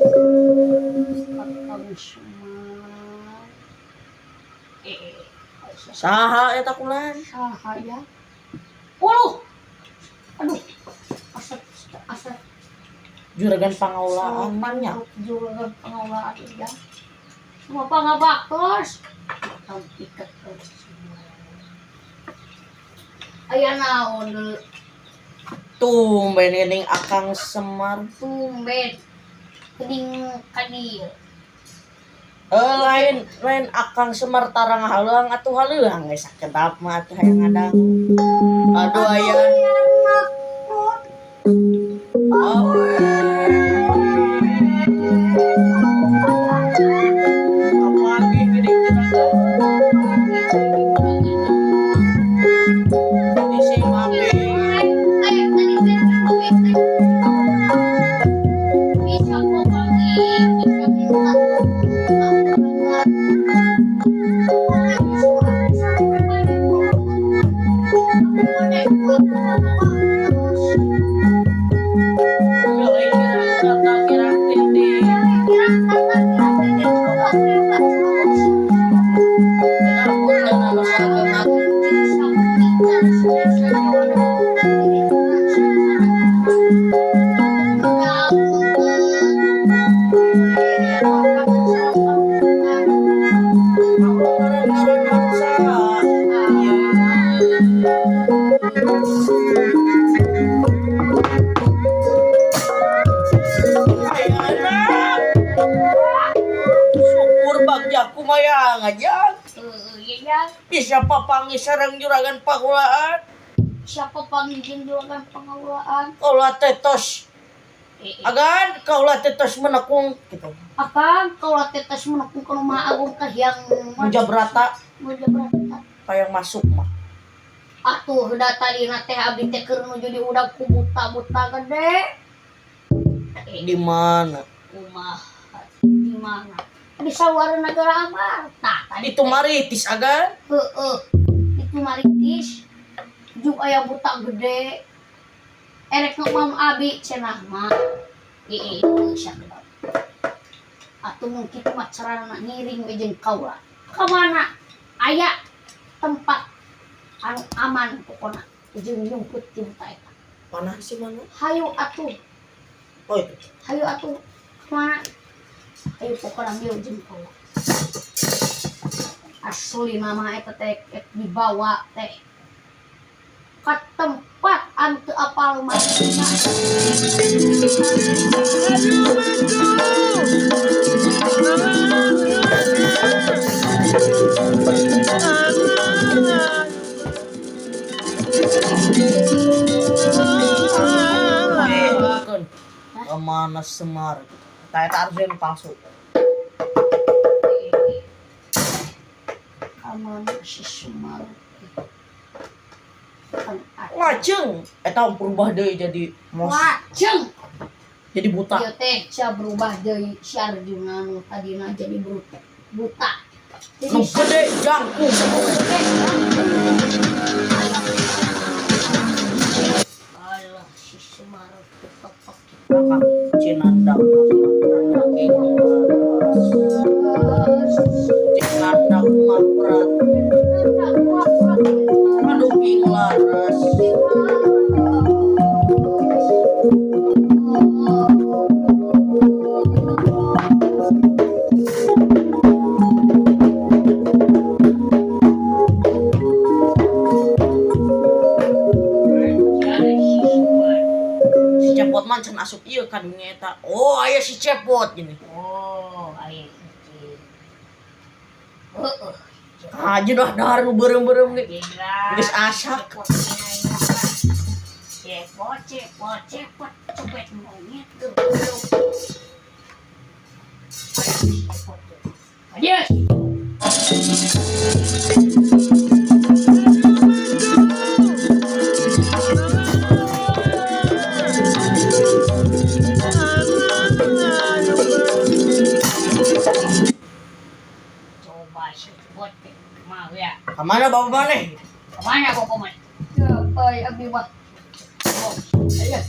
Akang Semar. Saha eta kulan? Saha ya? Waduh. Aduh. Asap. Juragan pangaulaan nya. Juragan pangaulaan ya. Semua pangabaktos. Akang ikat aya naon Tumben geuning Akang Semar. tumben geuning ka dieu. Lain Akang Semar tarang halang atuh haleuang geus sakedap mah atuh hayang ngadang. Aduh aya. Apalagi geuning juragan. Disimak Bisa kok pagi, bisa minta syukur bagja kumayang aja. ya. Bisa papangi sareng juragan pangaulaan. Siapa panggil juragan pangaulaan? Kaulah tetos. Agan kaulah tetos menekung gitu. Akang kaulah tetes menekung ke rumah agung kahyang Mujabrata Mujabrata. kayak masuk mah. Atuh da tadina teh abdi teh keur nuju di udag ku buta gede. Di mana? Di mana? Di sawarna negara Amarta. Di Tumaritis agan. Itu Maritis. Juk aya buta gede. Erek ngomong abi cenah mah. Itu siapa? Atuh mungkin mah carana ngiring we jeung kaula. Ka mana? Aya tempat anu aman pokona. Jeung nyumput ti buta eta. Mana sih mana? Hayu atuh. Oh itu. Hayu atuh. Mana? Hayu pokona dieu jeung kaula. Asli nama eta teh dibawa teh ka tempat anu teu apal manehna. Kemana Semar? Kayak Tarzan palsu. Aman si Semar. Ngajeng eta berubah deui jadi mos. Wajeng. Jadi buta. Ieu teh sia berubah deui si Arjuna nu tadina jadi buta. Nu gede jangkung. Alah si Semar tepak Kakak Cinandang. Cinandang mah berat. Aduh ing laras. Si Cepot man can asup ieu ka dunia eta. Oh, aya si Cepot gini. Oh, aya kieu. Aja dah dahar nu beureum-beureum ge. Geus asak. Cepot cepet monyet tuh. Ayo. Coba cepot mau ya. Kamana bapak maneh? Kemana kok komat? Abdi mah. Oh, ayo.